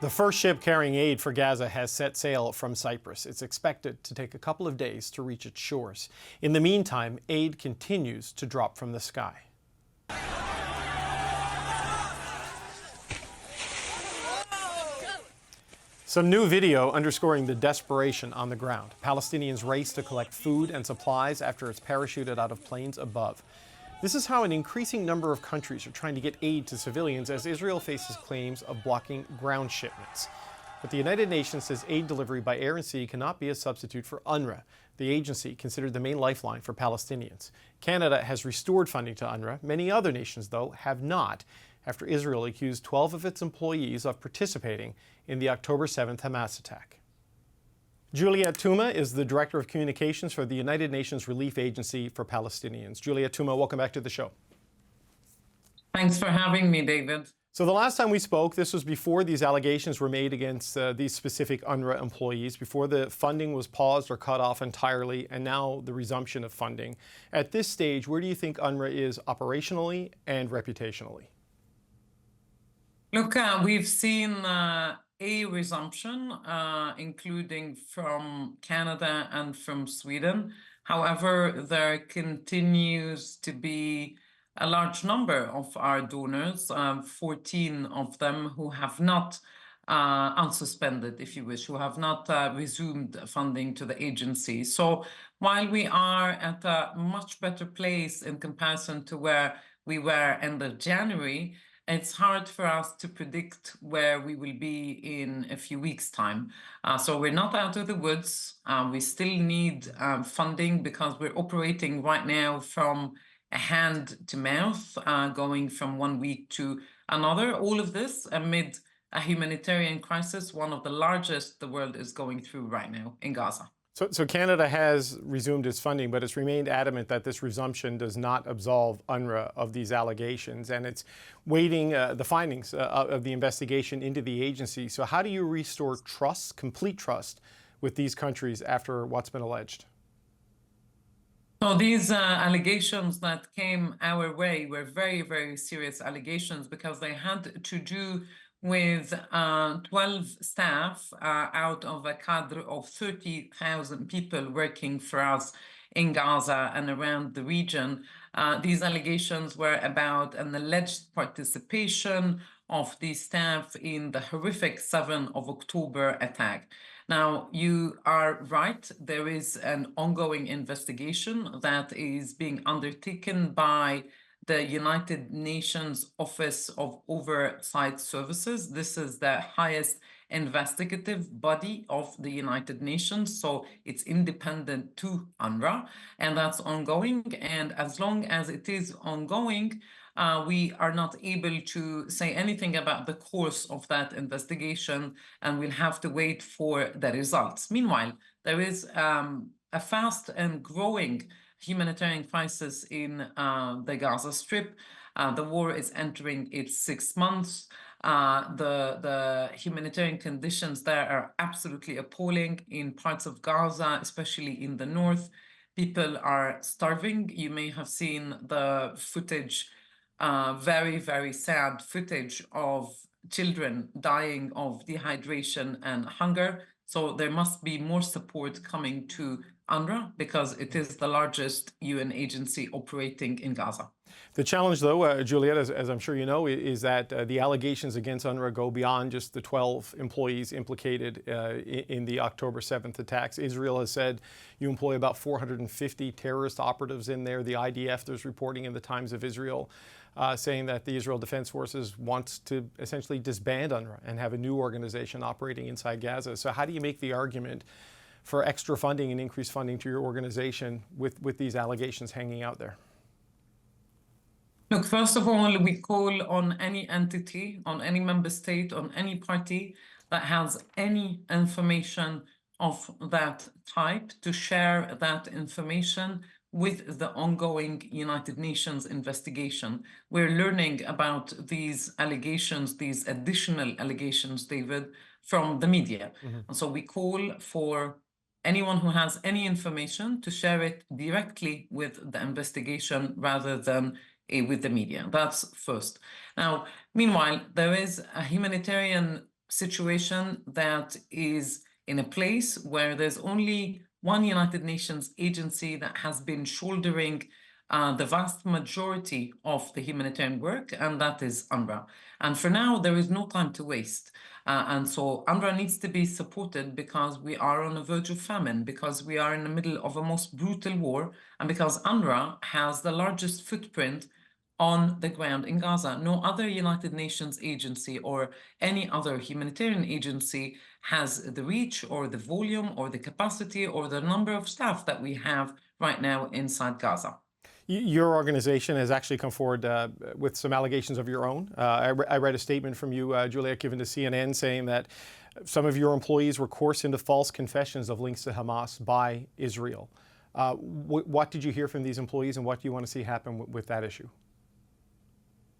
The first ship carrying aid for Gaza has set sail from Cyprus. It's expected to take a couple of days to reach its shores. In the meantime, aid continues to drop from the sky. Some new video underscoring the desperation on the ground. Palestinians race to collect food and supplies after it's parachuted out of planes above. This is how an increasing number of countries are trying to get aid to civilians as Israel faces claims of blocking ground shipments. But the United Nations says aid delivery by air and sea cannot be a substitute for UNRWA, the agency considered the main lifeline for Palestinians. Canada has restored funding to UNRWA. Many other nations, though, have not, after Israel accused 12 of its employees of participating in the October 7th Hamas attack. Juliette Touma is the Director of Communications for the United Nations Relief Agency for Palestinians. Juliette Touma, welcome back to the show. Thanks for having me, David. So the last time we spoke, this was before these allegations were made against these specific UNRWA employees, before the funding was paused or cut off entirely, and now the resumption of funding. At this stage, where do you think UNRWA is operationally and reputationally? Look, we've seen a resumption, including from Canada and from Sweden. However, there continues to be a large number of our donors, 14 of them who have not unsuspended, if you wish, who have not resumed funding to the agency. So while we are at a much better place in comparison to where we were end of January, it's hard for us to predict where we will be in a few weeks' time. So we're not out of the woods. We still need funding because we're operating right now from a hand to mouth, going from 1 week to another. All of this amid a humanitarian crisis, one of the largest the world is going through right now in Gaza. So Canada has resumed its funding, but it's remained adamant that this resumption does not absolve UNRWA of these allegations, and it's waiting the findings of the investigation into the agency. So how do you restore trust, complete trust, with these countries after what's been alleged? So these allegations that came our way were very, very serious allegations because they had to do with 12 staff out of a cadre of 30,000 people working for us in Gaza and around the region. These allegations were about an alleged participation of these staff in the horrific 7 of October attack. Now, you are right, there is an ongoing investigation that is being undertaken by the United Nations Office of Oversight Services. This is the highest investigative body of the United Nations, so it's independent to UNRWA, and that's ongoing. And as long as it is ongoing, we are not able to say anything about the course of that investigation, and we'll have to wait for the results. Meanwhile, there is a fast and growing humanitarian crisis in the Gaza Strip. The war is entering its 6th month. The humanitarian conditions there are absolutely appalling in parts of Gaza, especially in the north. People are starving. You may have seen the footage, very, very sad footage of children dying of dehydration and hunger. So there must be more support coming to UNRWA because it is the largest UN agency operating in Gaza. The challenge, though, Juliette, as I'm sure you know, is that the allegations against UNRWA go beyond just the 12 employees implicated in the October 7th attacks. Israel has said you employ about 450 terrorist operatives in there. The IDF, there's reporting in the Times of Israel saying that the Israel Defense Forces wants to essentially disband UNRWA and have a new organization operating inside Gaza. So how do you make the argument for extra funding and increased funding to your organization with these allegations hanging out there? Look, first of all, we call on any entity, on any member state, on any party that has any information of that type to share that information with the ongoing United Nations investigation. We're learning about these allegations, these additional allegations, David, from the media. And so we call for anyone who has any information to share it directly with the investigation rather than with the media. That's first. Now, meanwhile, there is a humanitarian situation that is in a place where there's only one United Nations agency that has been shouldering the vast majority of the humanitarian work, and that is UNRWA. And for now, there is no time to waste. And so UNRWA needs to be supported because we are on the verge of famine, because we are in the middle of a most brutal war, and because UNRWA has the largest footprint on the ground in Gaza. No other United Nations agency or any other humanitarian agency has the reach or the volume or the capacity or the number of staff that we have right now inside Gaza. Your organization has actually come forward with some allegations of your own. I read a statement from you, Juliette, given to CNN, saying that some of your employees were coerced into false confessions of links to Hamas by Israel. What did you hear from these employees, and what do you want to see happen with that issue?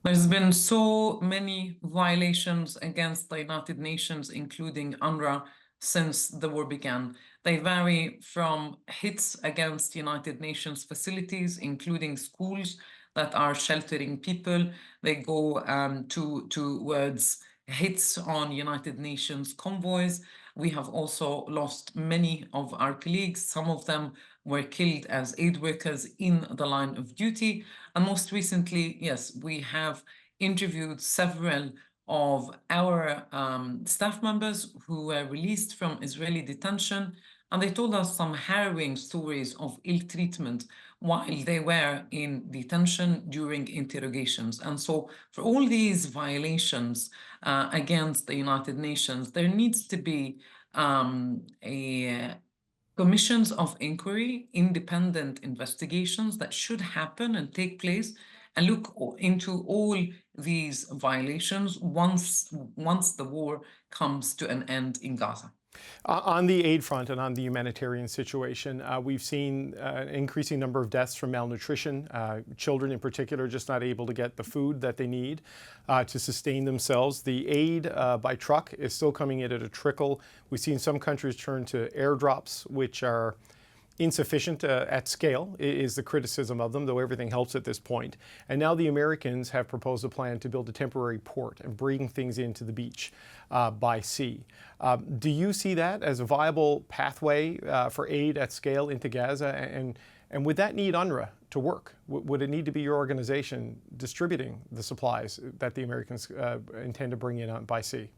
There's been so many violations against the United Nations, including UNRWA, since the war began. They vary from hits against United Nations facilities, including schools that are sheltering people. They go towards hits on United Nations convoys. We have also lost many of our colleagues. Some of them were killed as aid workers in the line of duty. And most recently, yes, we have interviewed several of our staff members who were released from Israeli detention, and they told us some harrowing stories of ill treatment while they were in detention during interrogations. And so for all these violations against the United Nations, there needs to be commissions of inquiry, independent investigations that should happen and take place and look into all these violations once the war comes to an end in Gaza. On the aid front and on the humanitarian situation, we've seen an increasing number of deaths from malnutrition. Children in particular just not able to get the food that they need to sustain themselves. The aid by truck is still coming in at a trickle. We've seen some countries turn to airdrops, which are insufficient at scale, is the criticism of them, though everything helps at this point. And now the Americans have proposed a plan to build a temporary port and bring things into the beach by sea. Do you see that as a viable pathway for aid at scale into Gaza? And would that need UNRWA to work? Would it need to be your organization distributing the supplies that the Americans intend to bring in by sea?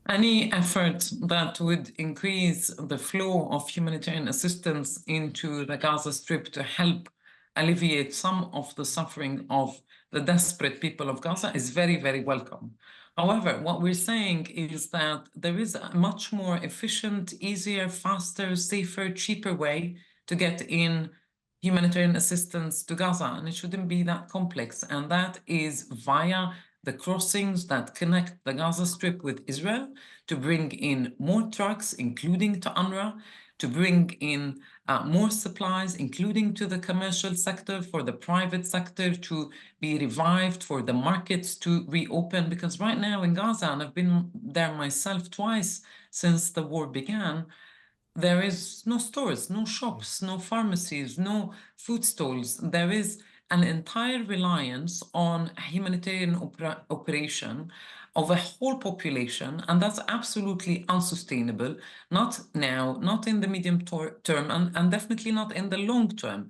Any effort that would increase the flow of humanitarian assistance into the Gaza Strip to help alleviate some of the suffering of the desperate people of Gaza is very, very welcome. However, what we're saying is that there is a much more efficient, easier, faster, safer, cheaper way to get in humanitarian assistance to Gaza, and it shouldn't be that complex. And that is via the crossings that connect the Gaza Strip with Israel, to bring in more trucks, including to UNRWA, to bring in more supplies, including to the commercial sector, for the private sector to be revived, for the markets to reopen. Because right now in Gaza, and I've been there myself twice since the war began, there is no stores, no shops, no pharmacies, no food stalls. There is an entire reliance on humanitarian operation of a whole population, and that's absolutely unsustainable, not now, not in the medium term, and definitely not in the long term.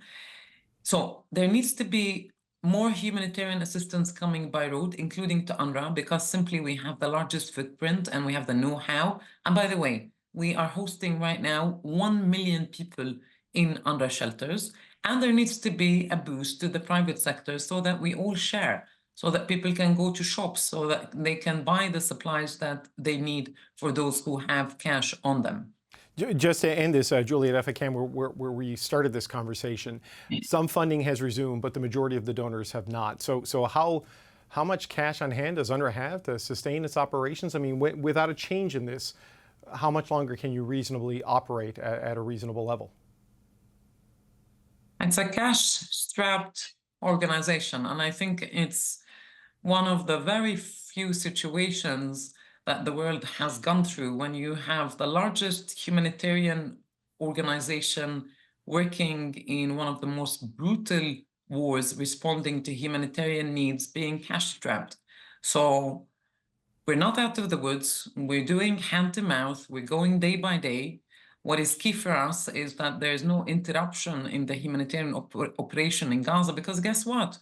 So there needs to be more humanitarian assistance coming by road, including to UNRWA, because simply we have the largest footprint and we have the know-how. And by the way, we are hosting right now 1 million people in UNRWA shelters, and there needs to be a boost to the private sector so that we all share, so that people can go to shops, so that they can buy the supplies that they need for those who have cash on them. Just to end this, Juliette, if I can, where we started this conversation, some funding has resumed, but the majority of the donors have not. So how much cash on hand does UNRWA have to sustain its operations? I mean, without a change in this, how much longer can you reasonably operate at a reasonable level? It's a cash-strapped organization, and I think it's one of the very few situations that the world has gone through when you have the largest humanitarian organization working in one of the most brutal wars, responding to humanitarian needs, being cash-strapped. So We're not out of the woods. We're doing hand to mouth. We're going day by day. What is key for us is that there is no interruption in the humanitarian operation in Gaza, because guess what?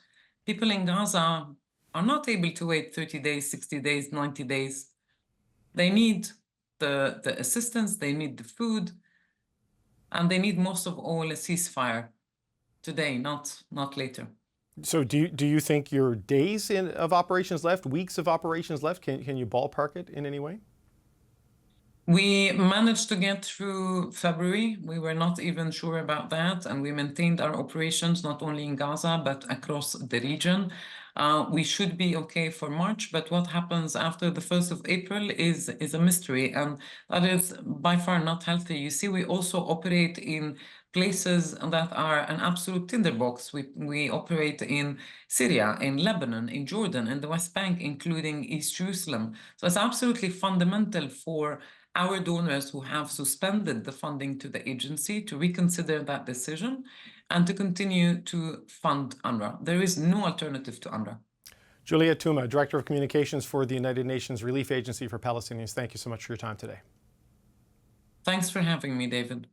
People in Gaza are not able to wait 30 days, 60 days, 90 days. They need the assistance, they need the food, and they need most of all a ceasefire today, not later. So do you think your days of operations left, weeks of operations left? Can you ballpark it in any way? We managed to get through February. We were not even sure about that, and we maintained our operations not only in Gaza but across the region. We should be okay for March, but what happens after the 1st of April is a mystery, and that is by far not healthy. You see, we also operate in places that are an absolute tinderbox. We operate in Syria, in Lebanon, in Jordan, in the West Bank, including East Jerusalem. So it's absolutely fundamental for our donors who have suspended the funding to the agency to reconsider that decision and to continue to fund UNRWA. There is no alternative to UNRWA. Juliette Touma, Director of Communications for the United Nations Relief Agency for Palestinians, thank you so much for your time today. Thanks for having me, David.